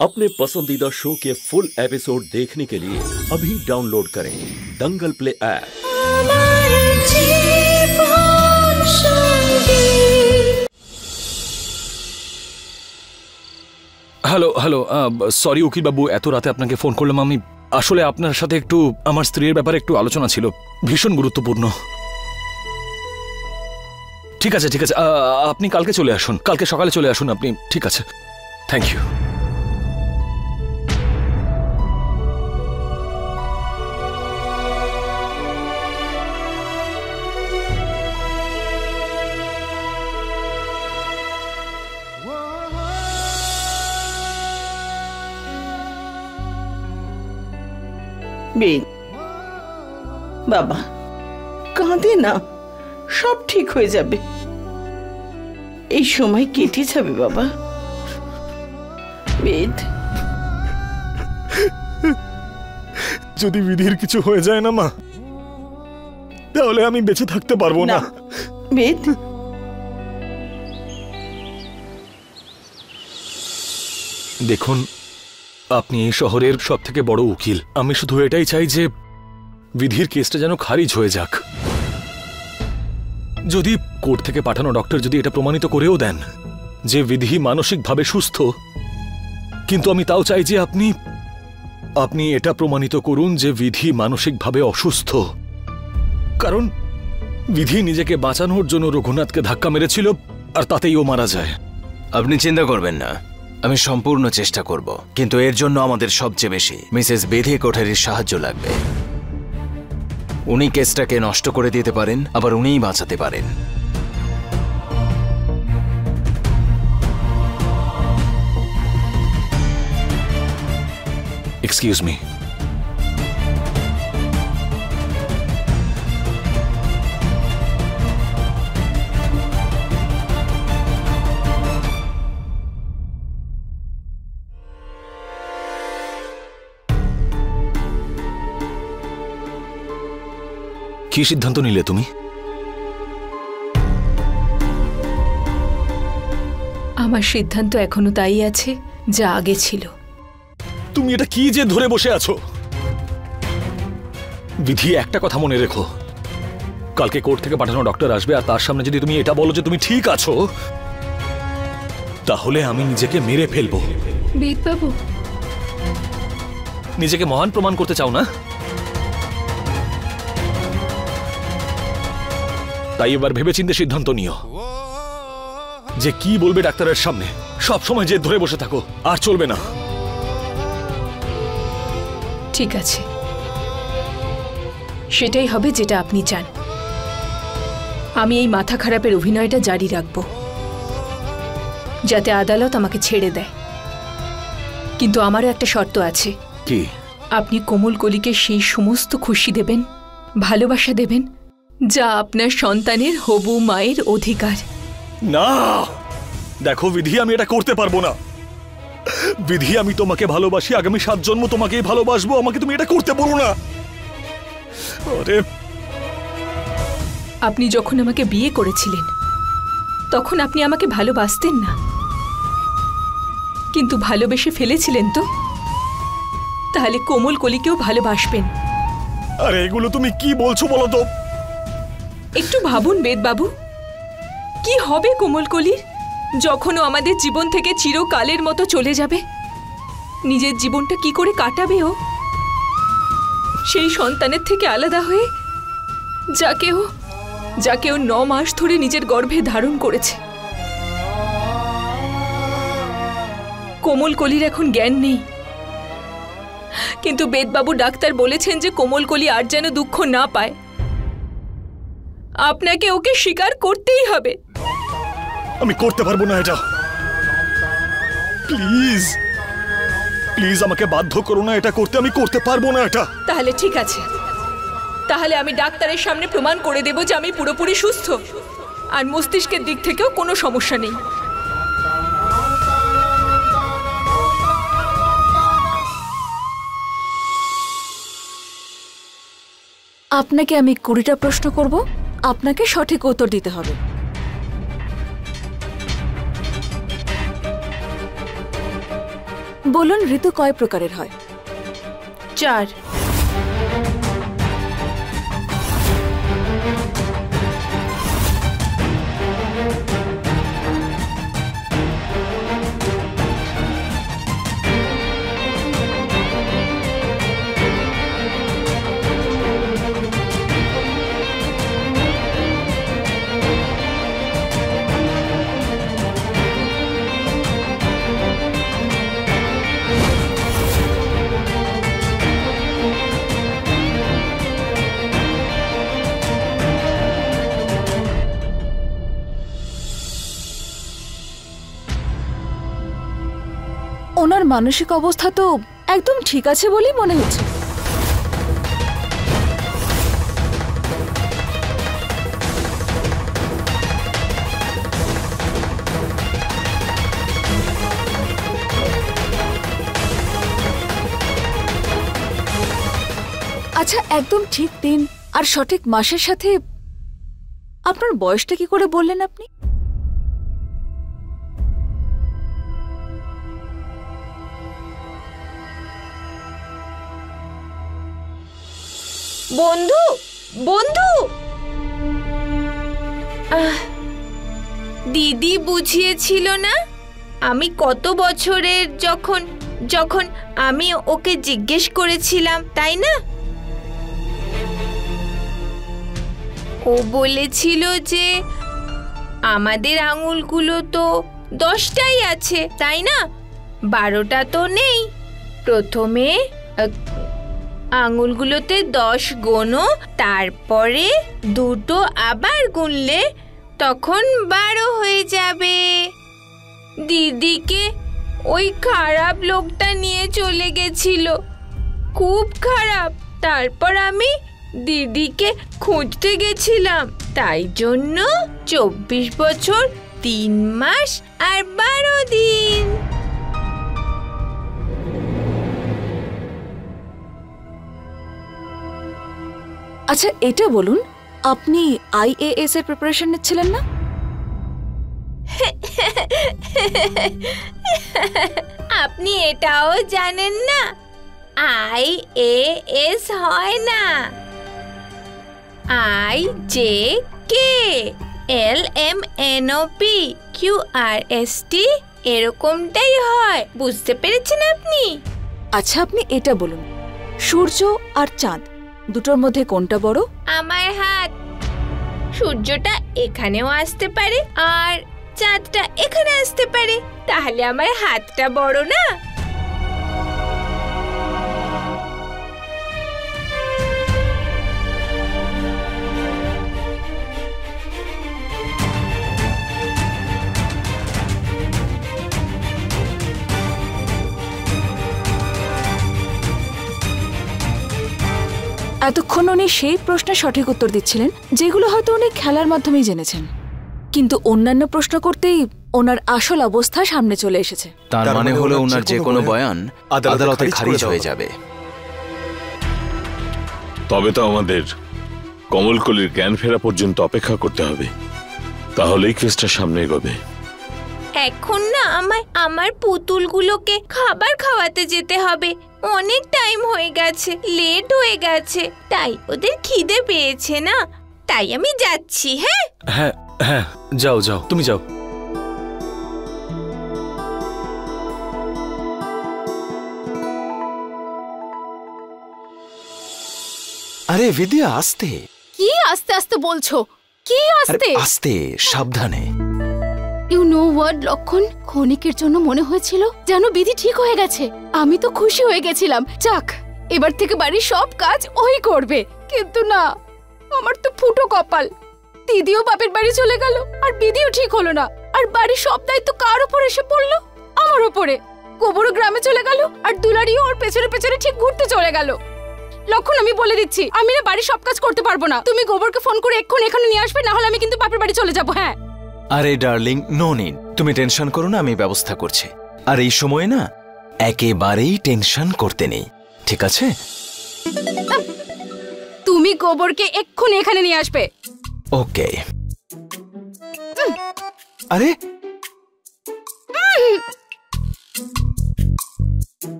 अपने पसंदीदा शो के फुल एपिसोड देखने के लिए अभी डाउनलोड करें Dangal play app. Hello hello sorry উকিল বাবু, এত রাতে আপনাকে ফোন করলাম। আমি আসলে আপনার সাথে একটু আমার স্ত্রীর ব্যাপারে একটু আলোচনা ছিল, ভীষণ গুরুত্বপূর্ণ। ঠিক আছে ঠিক আছে, আপনি কালকে চলে আসুন, কালকে সকালে চলে আসুন আপনি। ঠিক আছে, থ্যাংক ইউ। বাবা কাঁদে না, সব ঠিক হয়ে যাবে, এই সময় কেটে যাবে বাবা। বেদ, যদি বিধির কিছু হয়ে যায় না মা, তাহলে আমি বেঁচে থাকতে পারবো না। বেদ, দেখুন, আপনি এই শহরের সব থেকে বড় উকিল, আমি শুধু এটাই চাই যে বিধির কেসটা যেন খারিজ হয়ে যাক। যদি কোর্ট থেকে পাঠানো ডক্টর যদি এটা প্রমাণিত করেও দেন যে বিধি মানসিকভাবে সুস্থ, কিন্তু আমি তাও চাই যে আপনি এটা প্রমাণিত করুন যে বিধি মানসিকভাবে অসুস্থ, কারণ বিধি নিজেকে বাঁচানোর জন্য রঘুনাথকে ধাক্কা মেরেছিল আর তাতেই ও মারা যায়। আপনি চিন্তা করবেন না, আমি সম্পূর্ণ চেষ্টা করব, কিন্তু এর জন্য আমাদের সবচেয়ে বেশি মিসেস বিধি কোঠারির সাহায্য লাগবে। উনি কেসটাকে নষ্ট করে দিতে পারেন, আবার উনিই বাঁচাতে পারেন। এক্সকিউজ মি, কি সিদ্ধান্ত নিলে তুমি? আমার সিদ্ধান্ত এখনো তাই আছে যা আগে ছিল। তুমি এটা কি যে ধরে বসে আছো? বিধি, একটা কথা মনে রেখো, কালকে কোর্ট থেকে পাঠানো ডক্টর আসবে আর তার সামনে যদি তুমি এটা বলো যে তুমি ঠিক আছো, তাহলে আমি নিজেকে মেরে ফেলবো। বেদবাবু, নিজেকে মহান প্রমাণ করতে চাও না? তাই এবার ভেবেচিন্তে সিদ্ধান্ত নিও যে কি বলবে ডাক্তারের সামনে। সব সময় জেদ ধরে বসে থাকো, আর চলবে না। ঠিক আছে, সেটাই হবে যেটা আপনি চান। আমি এই মাথা খারাপের অভিনয়টা জারি রাখব, যাতে আদালত আমাকে ছেড়ে দেয়। কিন্তু আমারও একটা শর্ত আছে। কি? আপনি কোমল কলিকে সেই সমস্ত খুশি দেবেন, ভালোবাসা দেবেন যা আপনার সন্তানের হবু মায়ের অধিকার। না, দেখো বিধি, আমি এটা করতে পারবো না। বিধি, আমি তোমাকে ভালোবাসি, আগামী 7 জন্ম তোমাকেই ভালোবাসবো, আমাকে তুমি এটা করতে বলো না। আরে, আপনি যখন আমাকে বিয়ে করেছিলেন তখন আপনি আমাকে ভালোবাসতেন না, কিন্তু ভালোবেসে ফেলেছিলেন তো, তাহলে কোমল কলিকেও ভালোবাসবেন। আরে এগুলো তুমি কি বলছো বলো তো? একটু ভাবুন বেদবাবু, কি হবে কোমল কলির যখন ও আমাদের জীবন থেকে চিরকালের মতো চলে যাবে? নিজের জীবনটা কি করে কাটাবে ও সেই সন্তানের থেকে আলাদা হয়ে, যাকে ও 9 মাস ধরে নিজের গর্ভে ধারণ করেছে? কোমল কলির এখন জ্ঞান নেই, কিন্তু বেদবাবু ডাক্তার বলেছেন যে কোমল কলি আর যেন দুঃখ না পায়। আপনাকে ওকে স্বীকার করতেই হবে। আমি করতে পারবো না এটা। প্লিজ প্লিজ আমাকে বাধ্য করো না এটা করতে, আমি করতে পারবো না এটা। তাহলে ঠিক আছে, তাহলে আমি ডাক্তারের সামনে প্রমাণ করে দেব যে আমি পুরোপুরি সুস্থ আর মস্তিষ্কের দিক থেকেও কোনো সমস্যা নেই। আপনাকে আমি 20টা প্রশ্ন করব, আপনাকে সঠিক উত্তর দিতে হবে। বলুন ঋতু কয় প্রকারের হয়? 4। ওনার মানসিক অবস্থা তো একদম ঠিক আছে বলেই মনে হচ্ছে। আচ্ছা, একদম ঠিক দিন আর সঠিক মাসের সাথে আপনার বয়সটা কি করে বললেন আপনি? বন্ধু, বন্ধু, দিদি বুঝিয়েছিল না আমি কত বছরের, যখন আমি ওকে জিজ্ঞেস করেছিলাম, তাই না? ও বলেছিল যে আমাদের আঙুলগুলো তো 10টাই আছে, তাই না? 12টা তো নেই। প্রথমে আঙুলগুলোতে 10 গোনো, তারপরে 2টো আবার গুনলে তখন 12 হয়ে যাবে। দিদিকে ওই খারাপ লোকটা নিয়ে চলে গেছিল, খুব খারাপ। তারপর আমি দিদিকে খুঁজতে গেছিলাম, তাই জন্য 24 বছর 3 মাস আর 12 দিন। আচ্ছা, এটা বলুন, আপনি IAS এর প্রিপারেশন নিচ্ছিলেন না? আপনি এটাও জানেন না IAS হয় না, IJK LMNOP QRST এরকমটাই হয়। বুঝতে পেরেছেন আপনি? আচ্ছা, আপনি এটা বলুন, সূর্য আর চাঁদ দুটোর মধ্যে কোনটা বড়? আমার হাত। সূর্যটা এখানেও আসতে পারে আর চাঁদটা এখানে আসতে পারে, তাহলে আমার হাতটা বড় না? এতক্ষণ উনি সেই প্রশ্নের সঠিক উত্তর দিচ্ছিলেন যেগুলো হয়তো উনি খেলার মাধ্যমেই জেনেছেন, কিন্তু অন্যান্য প্রশ্ন করতেই ওনার আসল অবস্থা সামনে চলে এসেছে। তার মানে হলো ওনার যে কোনো বয়ান আদালতে খারিজ হয়ে যাবে। তবে তো আমাদের কমলকলির জ্ঞান ফেরা পর্যন্ত অপেক্ষা করতে হবে, তাহলেই কেসটা সামনে এগোবে। এখন না আমার পুতুলগুলোকে খাবার খাওয়াতে যেতে হবে, অনেক টাইম হয়ে গেছে, লেট হয়ে গেছে, তাই ওদের খিদে পেয়েছে না, তাই আমি যাচ্ছি। হ্যাঁ হ্যাঁ হ্যাঁ, যাও যাও, তুমি যাও। আরে বিদ্যা, আস্তে। কি আস্তে আস্তে বলছো? কি আস্তে? আস্তে, সাবধানে। ইউ নো হোয়াট লক্ষণ, ক্ষণিকের জন্য মনে হয়েছিল যেন বিধি ঠিক হয়ে গেছে। আমি তো খুশি হয়ে গেছিলাম, যাক এবার থেকে বাড়ির সব কাজ ওই করবে। কিন্তু না, আমার তো ফুটো কপাল। দিদিও বাপের বাড়ি চলে গেল আর বিধিও ঠিক হলো না, আর বাড়ির সব দায়িত্ব কার উপর এসে পড়লো? আমার উপরে। গোবরও গ্রামে চলে গেল আর দুলারিও ওর পেছনে পেছনে ঠিক ঘুরতে চলে গেল। লক্ষণ, আমি বলে দিচ্ছি, আমি না বাড়ির সব কাজ করতে পারবো না। তুমি গোবরকে ফোন করে এক্ষুনি এখানে নিয়ে আসবে, না হলে আমি কিন্তু বাপের বাড়ি চলে যাবো। হ্যাঁ। আরে ডার্লিং, নো নিড, তুমি টেনশন করো না, আমি ব্যবস্থা করছি। আর এই সময় না একেবারেই টেনশন করতে নেই, ঠিক আছে? তুমি গোবরকে এক্ষুনি এখানে নিয়ে আসবে। ওকে। আরে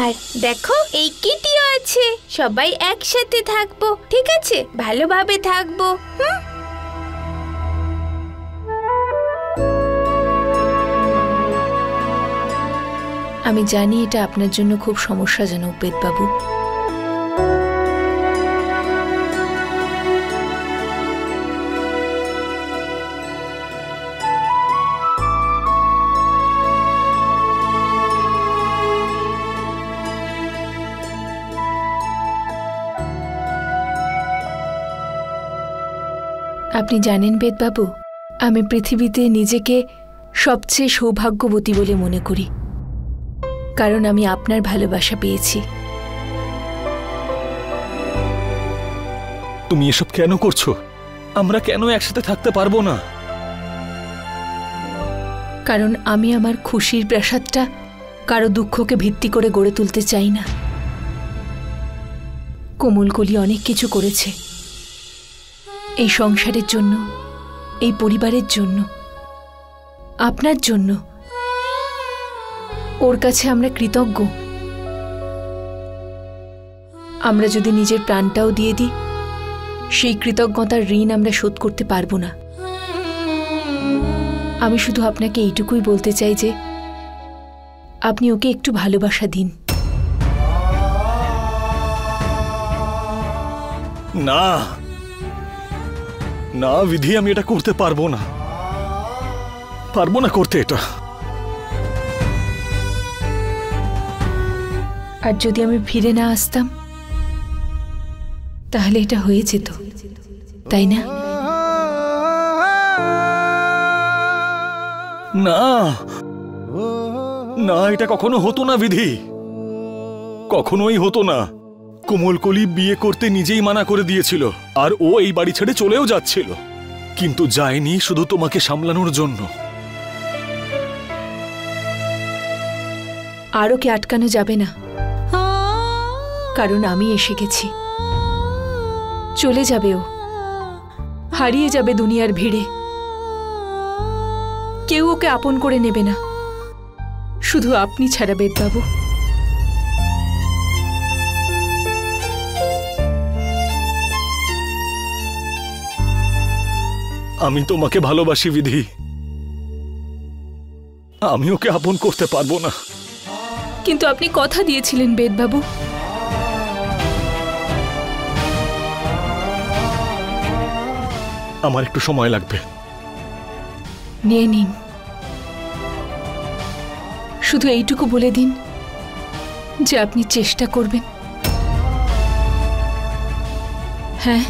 আর দেখো এই কিটিও আছে, সবাই একসাথে থাকবো, ঠিক আছে? ভালোভাবে থাকবো। আমি জানি এটা আপনার জন্য খুব সমস্যাজনক বেদবাবু। আপনি জানেন বেদবাবু, আমি পৃথিবীতে নিজেকে সবচেয়ে সৌভাগ্যবতী বলে মনে করি, কারণ আমি আপনার ভালোবাসা পেয়েছি। তুমি এসব কেন করছো? আমরা কেন একসাথে থাকতে পারবো না? কারণ আমি আমার খুশির প্রাসাদটা কারো দুঃখকে ভিত্তি করে গড়ে তুলতে চাই না। কোমলকলি অনেক কিছু করেছে এই সংসারের জন্য, এই পরিবারের জন্য, আপনার জন্য। ওর কাছে আমরা কৃতজ্ঞ। আমরা যদি নিজের প্রাণটাও দিয়ে দিই, সেই কৃতজ্ঞতার ঋণ আমরা শোধ করতে পারবো না। আমি শুধু আপনাকে এইটুকুই বলতে চাই যে আপনি ওকে একটু ভালোবাসা দিন। না না বিধি, আমি এটা করতে পারবো না, পারবো না করতে এটা। আর যদি আমি ফিরে না আসতাম তাহলে এটা হয়ে যেত, তাই না? না না, এটা কখনো হতো না বিধি, কখনোই হতো না। কোমলকলি বিয়ে করতে নিজেই মানা করে দিয়েছিল, আর ও এই বাড়ি ছেড়ে চলেও যাচ্ছিল, কিন্তু যায়নি শুধু তোমাকে সামলানোর জন্য। আর ওকে আটকানো যাবে না, কারণ আমি এসে গেছি। চলে যাবে ও, হারিয়ে যাবে দুনিয়ার ভিড়ে। কেউ ওকে আপন করে নেবে না, শুধু আপনি ছাড়া বেদবাবু। আমি তোমাকে ভালোবাসি বিধি, আমি ওকে আপন করতে পারবো না। কিন্তু আপনি কথা দিয়েছিলেন বেদবাবু। আমার একটু সময় লাগবে। নিয়ে নিন, শুধু এইটুকু বলে দিন যে আপনি চেষ্টা করবেন। হ্যাঁ,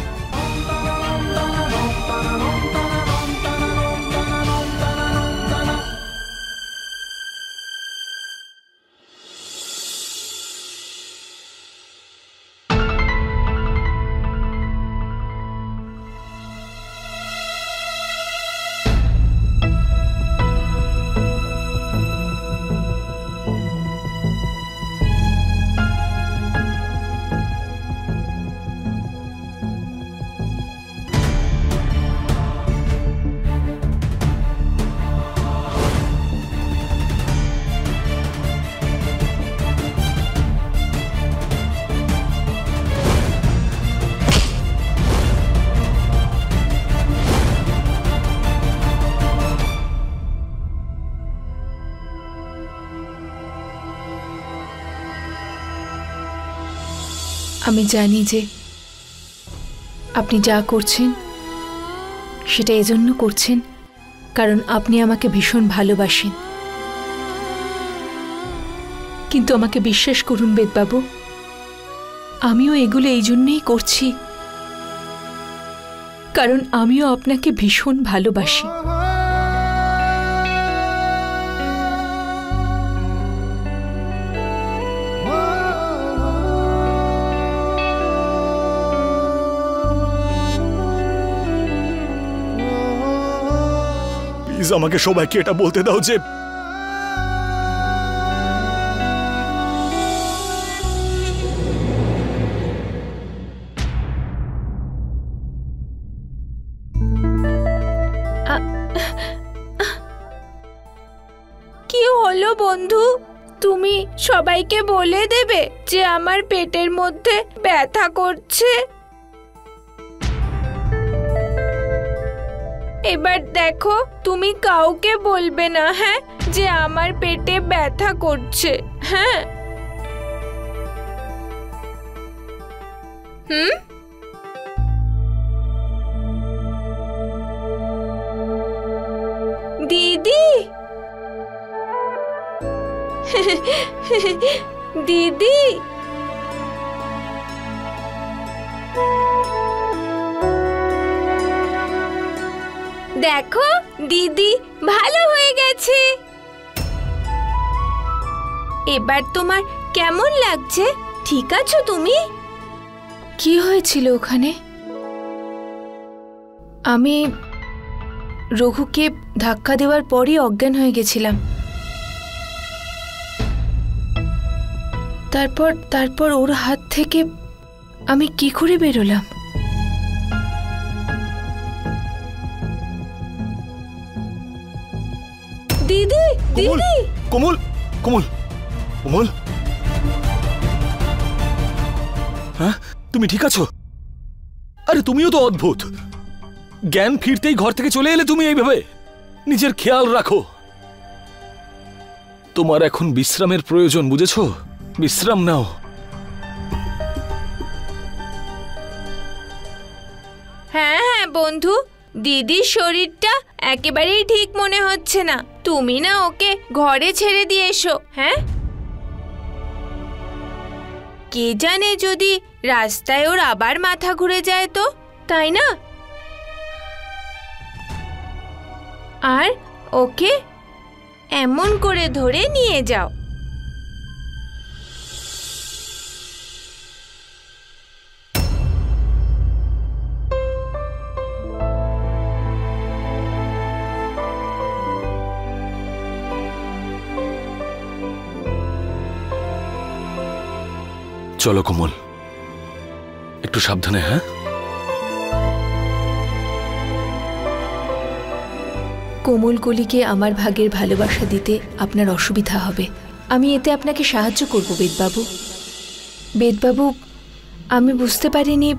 আমি জানি যে আপনি যা করছেন সেটা এজন্য করছেন কারণ আপনি আমাকে ভীষণ ভালোবাসেন। কিন্তু আমাকে বিশ্বাস করুন বেদবাবু, আমিও এগুলো এই জন্যই করছি কারণ আমিও আপনাকে ভীষণ ভালোবাসি। প্লিজ আমাকে সবাইকে এটা বলতে দাও যে কি হলো বন্ধু, তুমি সবাইকে বলে দেবে যে আমার পেটের মধ্যে ব্যথা করছে। এবার দেখো, তুমি কাউকে বলবে না, হ্যাঁ, যে আমার পেটে ব্যথা করছে। হ্যাঁ? দিদি, দিদি, দেখো দিদি ভালো হয়ে গেছে। এবার তোমার কেমন লাগছে? ঠিক আছো তুমি? কি হয়েছিল ওখানে? আমি রঘুকে ধাক্কা দেওয়ার পরই অজ্ঞান হয়ে গেছিলাম। তারপর ওর হাত থেকে আমি কি করে বেরোলাম? দিদি, দিদি, কোমল, কোমল, কোমল, হ্যাঁ তুমি ঠিক আছো? আরে তুমিও তো অদ্ভুত, জ্ঞান ফিরতেই ঘর থেকে চলে এলে তুমি এইভাবে। নিজের খেয়াল রাখো। তোমার এখন বিশ্রামের প্রয়োজন, বুঝেছো? বিশ্রাম নাও। হ্যাঁ হ্যাঁ বন্ধু, দিদির শরীরটা একেবারেই ঠিক মনে হচ্ছে না। তুমি না ওকে ঘরে ছেড়ে দিয়ে এসো। হ্যাঁ, কে জানে যদি রাস্তায় ওর আবার মাথা ঘুরে যায় তো, তাই না? আর ওকে এমন করে ধরে নিয়ে যাও। চলো কোমল, একটু সাবধানে। হ্যাঁ, কোমলকলিকে আমার ভাগের ভালোবাসা দিতে আপনার অসুবিধা হবে। আমি এতে আপনাকে সাহায্য করব বেদবাবু। বেদবাবু, আমি বুঝতে পারিনি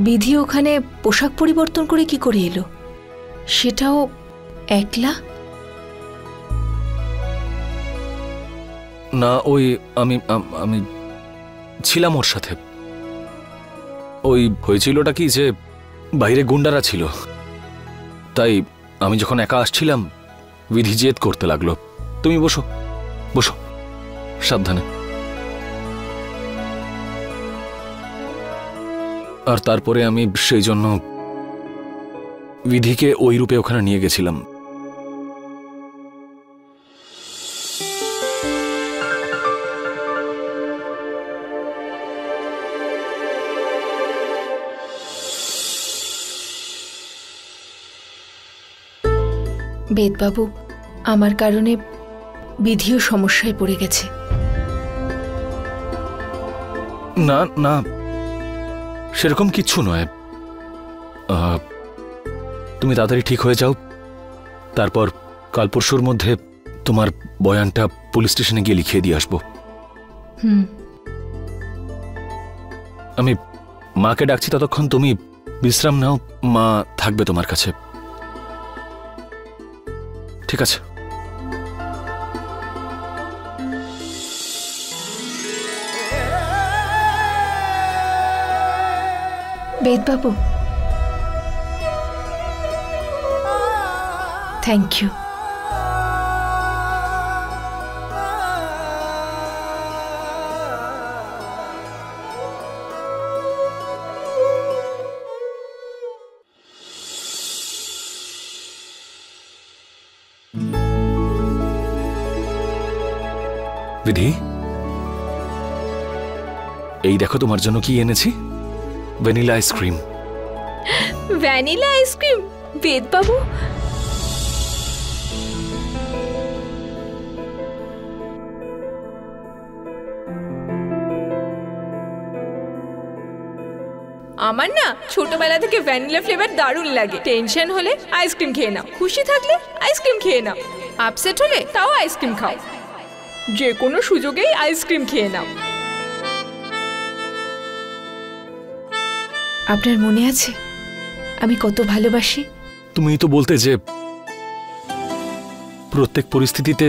বিধি ওখানে পোশাক পরিবর্তন করে কি করে এলো, সেটাও একলা। না, ওই আমি ছিলাম ওর সাথে। ওই হয়েছিলটা কি যে বাইরে গুন্ডারা ছিল, তাই আমি যখন একা আসছিলাম বিধি জেদ করতে লাগলো। তুমি বসো, বসো, সাবধানে। আর তারপরে আমি সেই জন্য বিধিকে ওই রূপে ওখানে নিয়ে গেছিলাম। বেদবাবু, আমার কারণে বিধিও সমস্যায় পড়ে গেছে। না না, সেরকম কিচ্ছু নয়। তুমি তাড়াতাড়ি ঠিক হয়ে যাও, তারপর কাল পরশুর মধ্যে তোমার বয়ানটা পুলিশ স্টেশনে গিয়ে লিখিয়ে দিয়ে আসবো। আমি মাকে ডাকছি, ততক্ষণ তুমি বিশ্রাম নাও। মা থাকবে তোমার কাছে, ঠিক আছে? বেদবাবু, থ্যাংক ইউ। বিধি, এই দেখো তোমার জন্য কি এনেছি, ভ্যানিলা আইসক্রিম। Vanilla ice cream? বেদবাবু, আমার না ছোটবেলা থেকে ভ্যানিলা ফ্লেভার দারুণ লাগে। টেনশন হলে আইসক্রিম খেয়ে নাও, খুশি থাকলে আইসক্রিম খেয়ে নাও, আপসেট হলে তাও আইসক্রিম খাও। যে কোনো সুযোগেই আইসক্রিম খেয়ে নাও। আপনার মনে আছে আমি কত ভালোবাসি? তুমি তো বলতে যে প্রত্যেক পরিস্থিতিতে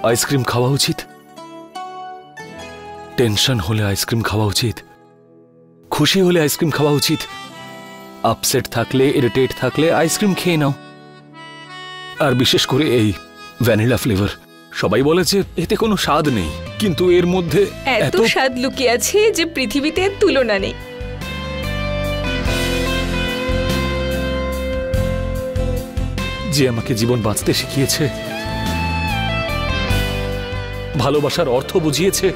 আইসক্রিম খাওয়া উচিত। টেনশন হলে আইসক্রিম খাওয়া উচিত, খুশি হলে আইসক্রিম খাওয়া উচিত, আপসেট থাকলে, ইরিটেট থাকলে আইসক্রিম খেয়ে নাও। আর বিশেষ করে এই ভ্যানিলা ফ্লেভার, সবাই বলে যে এতে কোনো স্বাদ নেই, কিন্তু এর মধ্যে এত স্বাদ লুকিয়ে আছে যে পৃথিবীতে এর তুলনা নেই। যে আমাকে জীবন বাঁচতে শিখিয়েছে, ভালোবাসার অর্থ বুঝিয়েছে,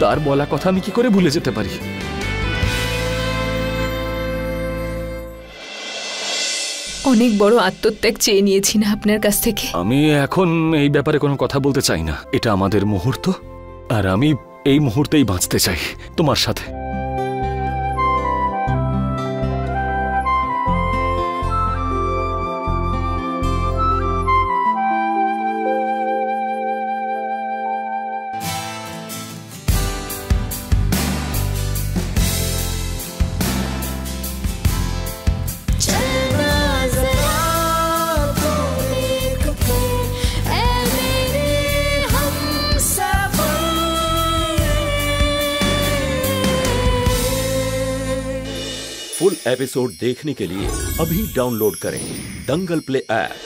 তার বলা কথা আমি কি করে ভুলে যেতে পারি? অনেক বড় আত্মত্যাগ চেয়ে নিয়েছি না আপনার কাছ থেকে? আমি এখন এই ব্যাপারে কোনো কথা বলতে চাই না। এটা আমাদের মুহূর্ত, আর আমি এই মুহূর্তেই বাঁচতে চাই তোমার সাথে। फुल एपिसोड देखने के लिए अभी डाउनलोड करें दंगल प्ले ऐप।